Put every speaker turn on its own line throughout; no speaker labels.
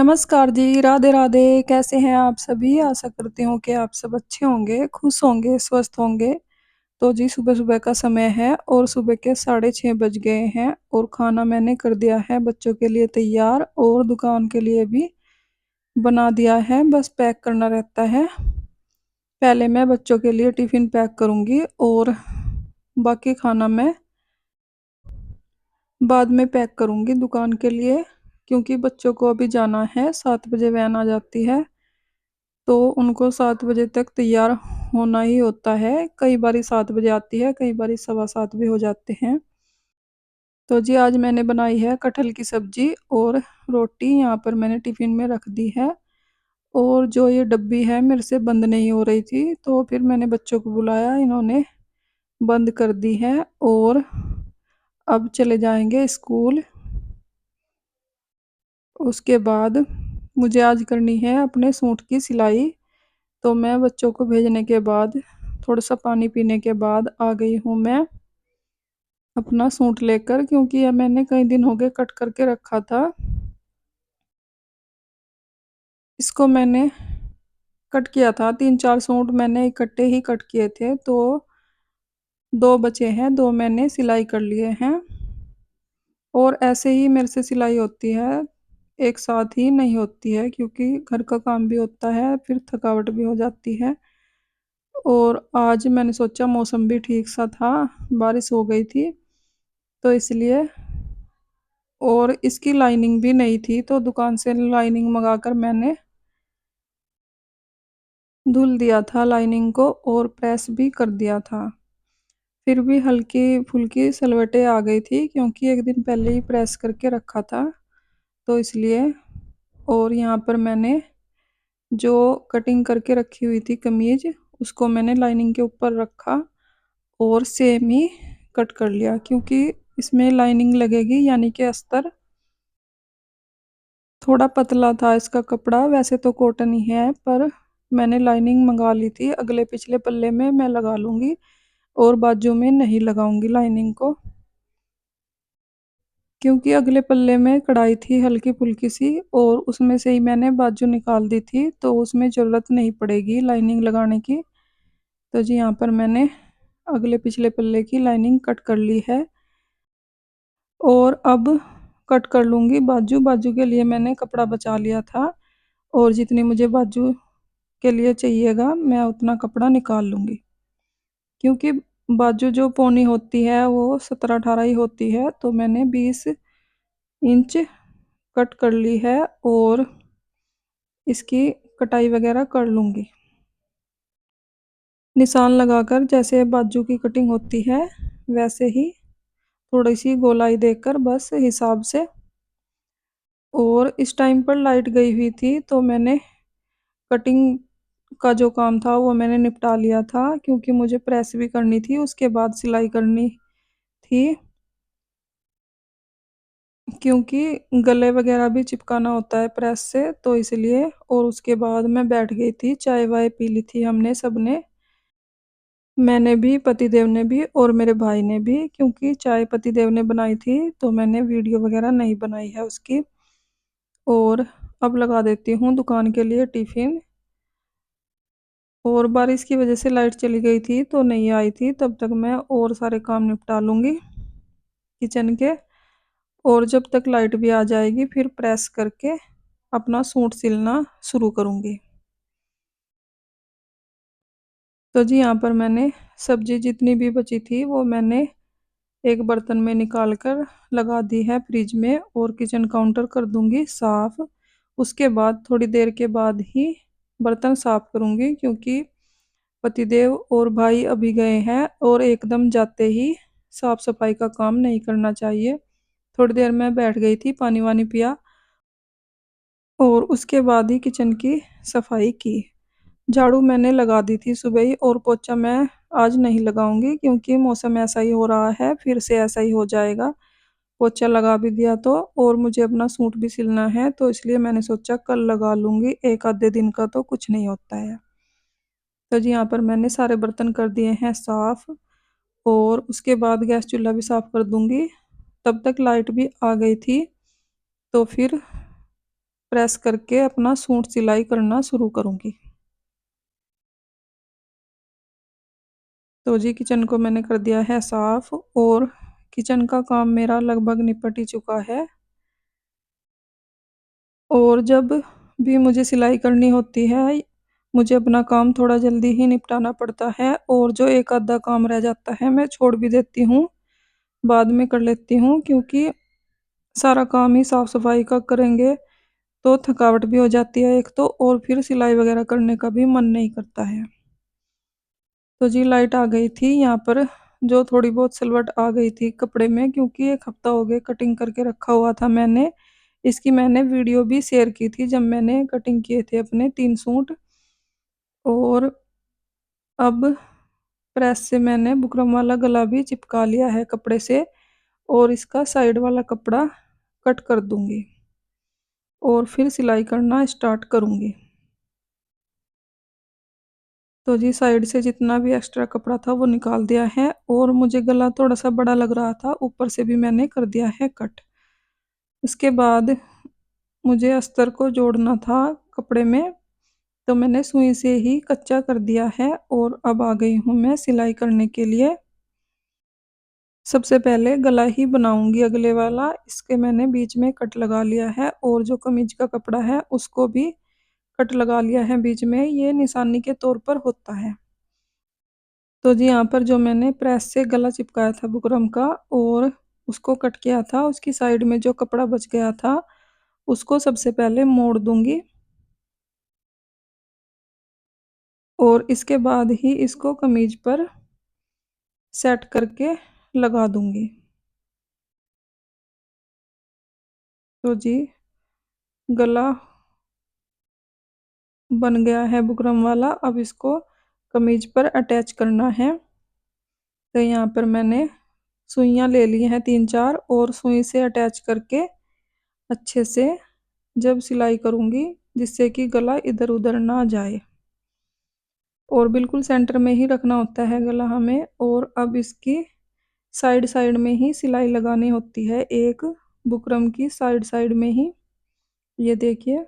नमस्कार जी, राधे राधे। कैसे हैं आप सभी? आशा करती हूँ कि आप सब अच्छे होंगे, खुश होंगे, स्वस्थ होंगे। तो जी सुबह-सुबह का समय है और सुबह के 6:30 बज गए हैं और खाना मैंने कर दिया है बच्चों के लिए तैयार और दुकान के लिए भी बना दिया है, बस पैक करना रहता है। पहले मैं बच्चों के लिए टिफ़िन पैक करूँगी और बाकी खाना मैं बाद में पैक करूँगी दुकान के लिए, क्योंकि बच्चों को अभी जाना है, 7 बजे वैन आ जाती है। तो उनको 7 बजे तक तैयार होना ही होता है। कई बारी 7 बजे आती है, कई बारी सवा 7 भी हो जाते हैं। तो जी आज मैंने बनाई है कटहल की सब्ज़ी और रोटी यहाँ पर मैंने टिफ़िन में रख दी है। और जो ये डब्बी है मेरे से बंद नहीं हो रही थी, तो फिर मैंने बच्चों को बुलाया, इन्होंने बंद कर दी है और अब चले जाएँगे स्कूल। उसके बाद मुझे आज करनी है अपने सूट की सिलाई। तो मैं बच्चों को भेजने के बाद थोड़ा-सा पानी पीने के बाद आ गई हूँ मैं अपना सूट लेकर, क्योंकि ये मैंने कई दिन हो गए कट करके रखा था। इसको मैंने कट किया था, 3-4 सूट मैंने इकट्ठे ही कट किए थे, तो 2 बचे हैं, 2 मैंने सिलाई कर लिए हैं। और ऐसे ही मेरे से सिलाई होती है, एक साथ ही नहीं होती है, क्योंकि घर का काम भी होता है, फिर थकावट भी हो जाती है। और आज मैंने सोचा मौसम भी ठीक-सा था, बारिश हो गई थी, तो इसलिए और इसकी लाइनिंग भी नहीं थी, तो दुकान से लाइनिंग मँगाकर मैंने धुल दिया था लाइनिंग को और प्रेस भी कर दिया था। फिर भी हल्की-फुल्की सलवटें आ गई थी, क्योंकि 1 दिन पहले ही प्रेस करके रखा था, तो इसलिए। और यहाँ पर मैंने जो कटिंग करके रखी हुई थी कमीज़, उसको मैंने लाइनिंग के ऊपर रखा और सेम ही कट कर लिया, क्योंकि इसमें लाइनिंग लगेगी, यानी कि अस्तर। थोड़ा पतला था इसका कपड़ा, वैसे तो कॉटन ही है, पर मैंने लाइनिंग मंगा ली थी, अगले पिछले पल्ले में मैं लगा लूँगी और बाजू में नहीं लगाऊँगी लाइनिंग को। क्योंकि अगले पल्ले में कढ़ाई थी हल्की-फुल्की सी और उसमें से ही मैंने बाजू निकाल दी थी, तो उसमें ज़रूरत नहीं पड़ेगी लाइनिंग लगाने की। तो जी यहाँ पर मैंने अगले पिछले पल्ले की लाइनिंग कट कर ली है और अब कट कर लूँगी बाजू। बाजू के लिए मैंने कपड़ा बचा लिया था और जितनी मुझे बाजू के लिए चाहिएगा, मैं उतना कपड़ा निकाल लूँगी। क्योंकि बाजू जो पौनी होती है वो 17-18 ही होती है, तो मैंने 20 इंच कट कर ली है और इसकी कटाई वगैरह कर लूँगी। निशान लगाकर जैसे बाजू की कटिंग होती है, वैसे ही थोड़ी-सी गोलाई देकर बस हिसाब से। और इस टाइम पर लाइट गई हुई थी, तो मैंने कटिंग का जो काम था वो मैंने निपटा लिया था, क्योंकि मुझे प्रेस भी करनी थी, उसके बाद सिलाई करनी थी। क्योंकि गले वगैरह भी चिपकाना होता है प्रेस से, तो इसलिए। और उसके बाद मैं बैठ गई थी, चाय-वाय पी ली थी हमने सबने। मैंने भी, पतिदेव ने भी और मेरे भाई ने भी, क्योंकि चाय पतिदेव ने बनाई थी, तो मैंने वीडियो वगैरह नहीं बनाई है उसकी। और अब लगा देती हूँ दुकान के लिए टिफ़िन। और बारिश की वजह से लाइट चली गई थी, तो नहीं आई थी, तब तक मैं और सारे काम निपटा लूँगी किचन के। और जब तक लाइट भी आ जाएगी, फिर प्रेस करके अपना सूट सिलना शुरू करूँगी। तो जी यहाँ पर मैंने सब्ज़ी जितनी भी बची थी वो मैंने एक बर्तन में निकाल कर लगा दी है फ्रिज में और किचन काउंटर कर दूँगी साफ़। उसके बाद थोड़ी देर के बाद ही बर्तन साफ़ करूँगी, क्योंकि पतिदेव और भाई अभी गए हैं और एकदम जाते ही साफ़-सफ़ाई का काम नहीं करना चाहिए। थोड़ी देर मैं बैठ गई थी, पानी-वानी पिया और उसके बाद ही किचन की सफाई की। झाड़ू मैंने लगा दी थी सुबह ही और पोछा मैं आज नहीं लगाऊँगी, क्योंकि मौसम ऐसा ही हो रहा है, फिर से ऐसा ही हो जाएगा। पोछा लगा भी दिया तो, और मुझे अपना सूट भी सिलना है, तो इसलिए मैंने सोचा कल लगा लूँगी, 1 आधे दिन का तो कुछ नहीं होता है। तो जी यहाँ पर मैंने सारे बर्तन कर दिए हैं साफ़ और उसके बाद गैस चूल्हा भी साफ़ कर दूँगी। तब तक लाइट भी आ गई थी, तो फिर प्रेस करके अपना सूट सिलाई करना शुरू करूँगी। तो जी किचन को मैंने कर दिया है साफ़ और किचन का काम मेरा लगभग निपट ही चुका है। और जब भी मुझे सिलाई करनी होती है, मुझे अपना काम थोड़ा जल्दी ही निपटाना पड़ता है और जो एक आधा काम रह जाता है मैं छोड़ भी देती हूँ, बाद में कर लेती हूँ क्योंकि सारा काम ही साफ-सफाई का करेंगे तो थकावट भी हो जाती है एक तो और फिर सिलाई वगैरह करने का भी मन नहीं करता है। तो जी लाइट आ गई थी यहाँ पर, जो थोड़ी बहुत सिलवट आ गई थी कपड़े में क्योंकि 1 हफ्ता हो गया कटिंग करके रखा हुआ था मैंने। इसकी मैंने वीडियो भी शेयर की थी जब मैंने कटिंग किए थे अपने 3 सूट। और अब प्रेस से मैंने बुकरम वाला गला भी चिपका लिया है कपड़े से और इसका साइड वाला कपड़ा कट कर दूँगी और फिर सिलाई करना स्टार्ट करूँगी। तो जी साइड से जितना भी एक्स्ट्रा कपड़ा था वो निकाल दिया है और मुझे गला थोड़ा-सा बड़ा लग रहा था, ऊपर से भी मैंने कर दिया है कट। उसके बाद मुझे अस्तर को जोड़ना था कपड़े में, तो मैंने सुई से ही कच्चा कर दिया है और अब आ गई हूँ मैं सिलाई करने के लिए। सबसे पहले गला ही बनाऊँगी अगले वाला, इसके मैंने बीच में कट लगा लिया है और जो कमीज का कपड़ा है उसको भी कट लगा लिया है बीच में, ये निशानी के तौर पर होता है। तो जी यहाँ पर जो मैंने प्रेस से गला चिपकाया था बुकरम का और उसको कट किया था, उसकी साइड में जो कपड़ा बच गया था, उसको सबसे पहले मोड़ दूँगी और इसके बाद ही इसको कमीज पर सेट करके लगा दूँगी। तो जी गला बन गया है बुकरम वाला, अब इसको कमीज पर अटैच करना है। तो यहाँ पर मैंने सुइयाँ ले ली हैं 3-4 और सुई से अटैच करके अच्छे से जब सिलाई करूँगी जिससे कि गला इधर-उधर ना जाए और बिल्कुल सेंटर में ही रखना होता है गला हमें। और अब इसकी साइड-साइड में ही सिलाई लगानी होती है, एक बुकरम की साइड-साइड में ही। ये देखिए,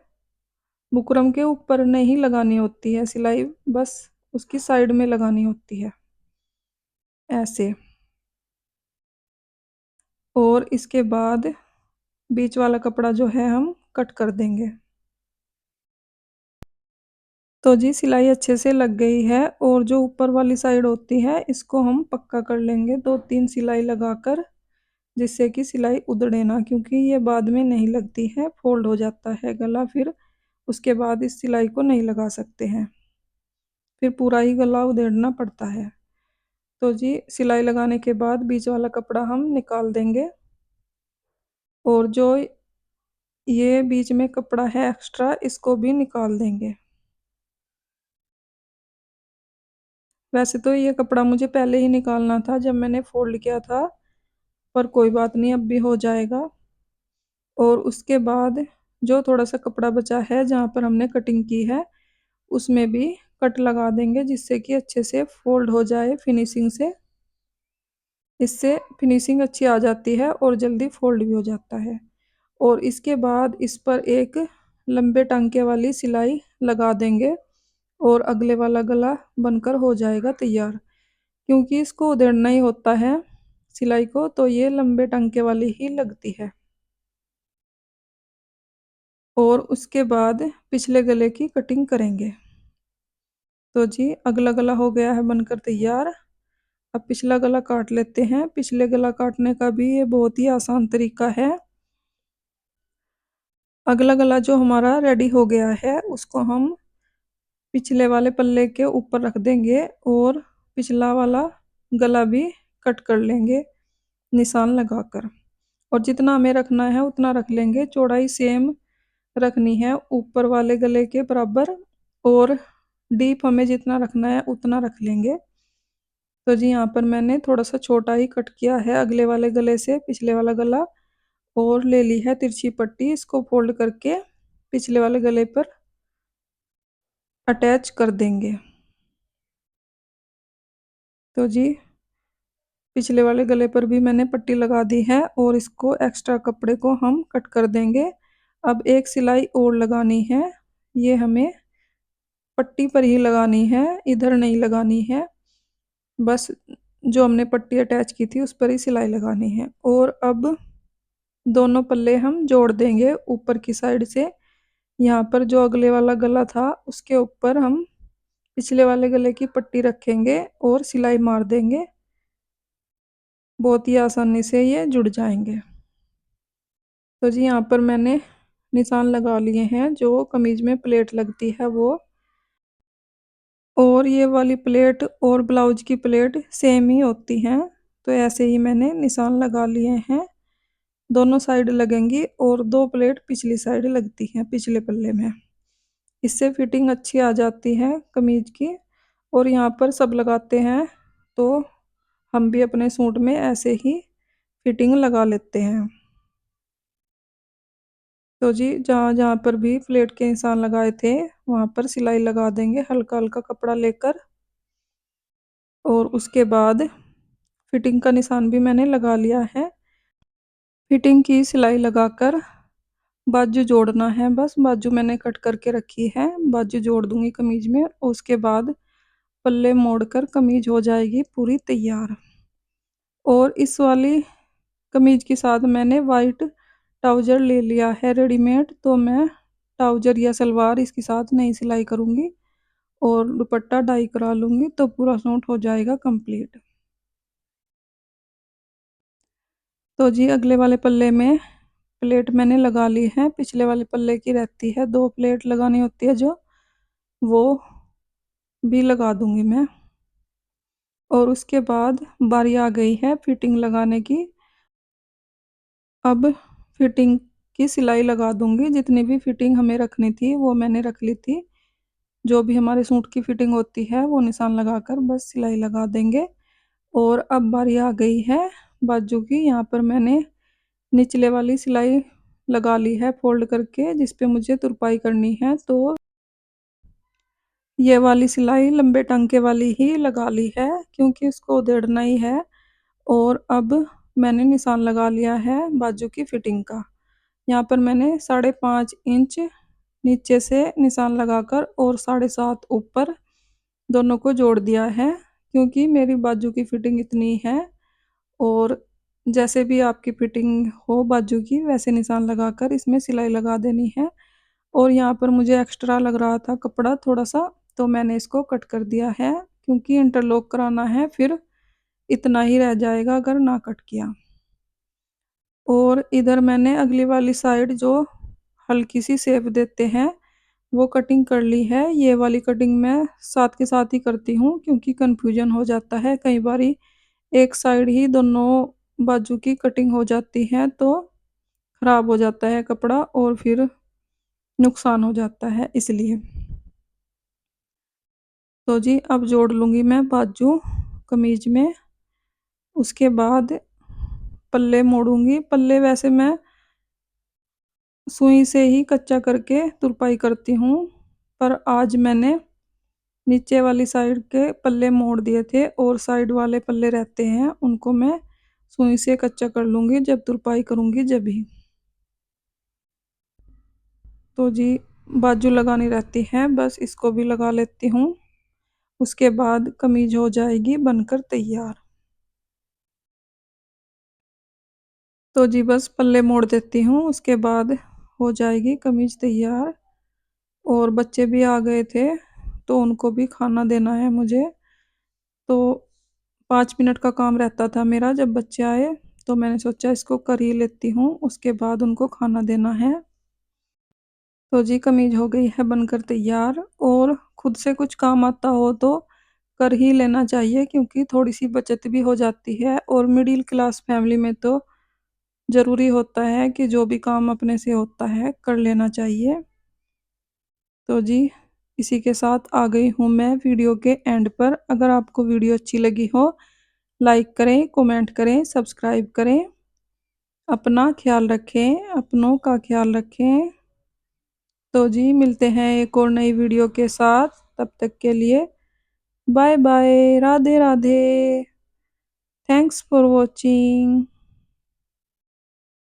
बुकरम के ऊपर नहीं लगानी होती है सिलाई, बस उसकी साइड में लगानी होती है, ऐसे। और इसके बाद बीच वाला कपड़ा जो है हम कट कर देंगे। तो जी सिलाई अच्छे से लग गई है और जो ऊपर वाली साइड होती है इसको हम पक्का कर लेंगे 2-3 सिलाई लगाकर, जिससे कि सिलाई उधड़े ना क्योंकि ये बाद में नहीं लगती है, फ़ोल्ड हो जाता है गला फिर उसके बाद इस सिलाई को नहीं लगा सकते हैं, फिर पूरा ही गला उधेड़ना पड़ता है। तो जी सिलाई लगाने के बाद बीच वाला कपड़ा हम निकाल देंगे और जो ये बीच में कपड़ा है एक्स्ट्रा इसको भी निकाल देंगे। वैसे तो ये कपड़ा मुझे पहले ही निकालना था जब मैंने फ़ोल्ड किया था, पर कोई बात नहीं अब भी हो जाएगा। और उसके बाद जो थोड़ा-सा कपड़ा बचा है जहाँ पर हमने कटिंग की है, उसमें भी कट लगा देंगे जिससे कि अच्छे से फ़ोल्ड हो जाए फिनिशिंग से। इससे फिनिशिंग अच्छी आ जाती है और जल्दी फ़ोल्ड भी हो जाता है। और इसके बाद इस पर एक लंबे टाँके वाली सिलाई लगा देंगे और अगले वाला गला बनकर हो जाएगा तैयार। क्योंकि इसको उधेड़ना ही होता है सिलाई को, तो ये लंबे टाँके वाली ही लगती है। और उसके बाद पिछले गले की कटिंग करेंगे। तो जी अगला गला हो गया है बनकर तैयार। अब पिछला गला काट लेते हैं। पिछले गला काटने का भी ये बहुत ही आसान तरीका है। अगला गला जो हमारा रेडी हो गया है उसको हम पिछले वाले पल्ले के ऊपर रख देंगे और पिछला वाला गला भी कट कर लेंगे निशान लगाकर। और जितना हमें रखना है उतना रख लेंगे, चौड़ाई सेम रखनी है ऊपर वाले गले के बराबर और डीप हमें जितना रखना है उतना रख लेंगे। तो जी यहाँ पर मैंने थोड़ा-सा छोटा ही कट किया है अगले वाले गले से पिछले वाला गला और ले ली है तिरछी पट्टी, इसको फ़ोल्ड करके पिछले वाले गले पर अटैच कर देंगे। तो जी पिछले वाले गले पर भी मैंने पट्टी लगा दी है और इसको एक्स्ट्रा कपड़े को हम कट कर देंगे। अब एक सिलाई और लगानी है, ये हमें पट्टी पर ही लगानी है, इधर नहीं लगानी है। बस जो हमने पट्टी अटैच की थी उस पर ही सिलाई लगानी है। और अब दोनों पल्ले हम जोड़ देंगे ऊपर की साइड से। यहाँ पर जो अगले वाला गला था उसके ऊपर हम पिछले वाले गले की पट्टी रखेंगे और सिलाई मार देंगे। बहुत ही आसानी से ये जुड़ जाएंगे। तो जी यहाँ पर मैंने निशान लगा लिए हैं जो कमीज में प्लेट लगती है वो। और ये वाली प्लेट और ब्लाउज की प्लेट सेम ही होती हैं, तो ऐसे ही मैंने निशान लगा लिए हैं। दोनों साइड लगेंगी और दो प्लेट पिछली साइड लगती हैं पिछले पल्ले में। इससे फिटिंग अच्छी आ जाती है कमीज की। और यहाँ पर सब लगाते हैं, तो हम भी अपने सूट में ऐसे ही फिटिंग लगा लेते हैं। तो जी जहाँ जहाँ पर भी प्लेट के निशान लगाए थे वहाँ पर सिलाई लगा देंगे हल्का हल्का कपड़ा लेकर। और उसके बाद फिटिंग का निशान भी मैंने लगा लिया है। फिटिंग की सिलाई लगाकर बाजू जोड़ना है, बस बाजू मैंने कट करके रखी है, बाजू जोड़ दूंगी कमीज में। उसके बाद पल्ले मोड़कर कमीज हो जाएगी पूरी तैयार। और इस वाली कमीज के साथ मैंने वाइट ट्राउजर ले लिया है रेडीमेड, तो मैं ट्राउजर या सलवार इसके साथ नहीं सिलाई करूँगी और दुपट्टा डाई करा लूँगी, तो पूरा सूट हो जाएगा कंप्लीट। तो जी अगले वाले पल्ले में प्लेट मैंने लगा ली है, पिछले वाले पल्ले की रहती है, दो प्लेट लगानी होती है जो, वो भी लगा दूंगी मैं। और उसके बाद बारी आ गई है फिटिंग लगाने की। अब फिटिंग की सिलाई लगा दूंगी, जितनी भी फिटिंग हमें रखनी थी वो मैंने रख ली थी। जो भी हमारे सूट की फिटिंग होती है वो निशान लगाकर बस सिलाई लगा देंगे। और अब बारी आ गई है बाजू की। यहाँ पर मैंने निचले वाली सिलाई लगा ली है फोल्ड करके, जिस पे मुझे तुरपाई करनी है, तो ये वाली सिलाई लंबे टांके वाली ही लगा ली है क्योंकि उसको उधेड़ना ही है। और अब मैंने निशान लगा लिया है बाजू की फिटिंग का। यहाँ पर मैंने 5.5 इंच नीचे से निशान लगाकर और 7.5 ऊपर दोनों को जोड़ दिया है, क्योंकि मेरी बाजू की फिटिंग इतनी है। और जैसे भी आपकी फिटिंग हो बाजू की वैसे निशान लगाकर इसमें सिलाई लगा देनी है। और यहाँ पर मुझे एक्स्ट्रा लग रहा था कपड़ा थोड़ा सा, तो मैंने इसको कट कर दिया है, क्योंकि इंटरलॉक कराना है, फिर इतना ही रह जाएगा अगर ना कट किया। और इधर मैंने अगली वाली साइड जो हल्की सी शेप देते हैं वो कटिंग कर ली है। ये वाली कटिंग मैं साथ के साथ ही करती हूँ क्योंकि कंफ्यूजन हो जाता है कई बारी, एक साइड ही दोनों बाजू की कटिंग हो जाती है तो खराब हो जाता है कपड़ा और फिर नुकसान हो जाता है इसलिए। तो जी अब जोड़ लूँगी मैं बाजू कमीज में। उसके बाद पल्ले मोड़ूंगी। पल्ले वैसे मैं सुई से ही कच्चा करके तुरपाई करती हूँ, पर आज मैंने नीचे वाली साइड के पल्ले मोड़ दिए थे और साइड वाले पल्ले रहते हैं उनको मैं सुई से कच्चा कर लूँगी जब तुरपाई करूँगी जब भी। तो जी बाजू लगानी रहती है, बस इसको भी लगा लेती हूँ। उसके बाद कमीज हो जाएगी बनकर तैयार। तो जी बस पल्ले मोड़ देती हूँ, उसके बाद हो जाएगी कमीज तैयार। और बच्चे भी आ गए थे तो उनको भी खाना देना है मुझे, तो 5 मिनट का काम रहता था मेरा जब बच्चे आए, तो मैंने सोचा इसको कर ही लेती हूँ, उसके बाद उनको खाना देना है। तो जी कमीज हो गई है बनकर तैयार। और खुद से कुछ काम आता हो तो कर ही लेना चाहिए, क्योंकि थोड़ी सी बचत भी हो जाती है और मिडिल क्लास फैमिली में तो ज़रूरी होता है कि जो भी काम अपने से होता है कर लेना चाहिए। तो जी इसी के साथ आ गई हूँ मैं वीडियो के एंड पर। अगर आपको वीडियो अच्छी लगी हो लाइक करें, कमेंट करें, सब्सक्राइब करें। अपना ख्याल रखें, अपनों का ख्याल रखें। तो जी मिलते हैं एक और नई वीडियो के साथ, तब तक के लिए bye bye, Radhe Radhe. Thanks for watching.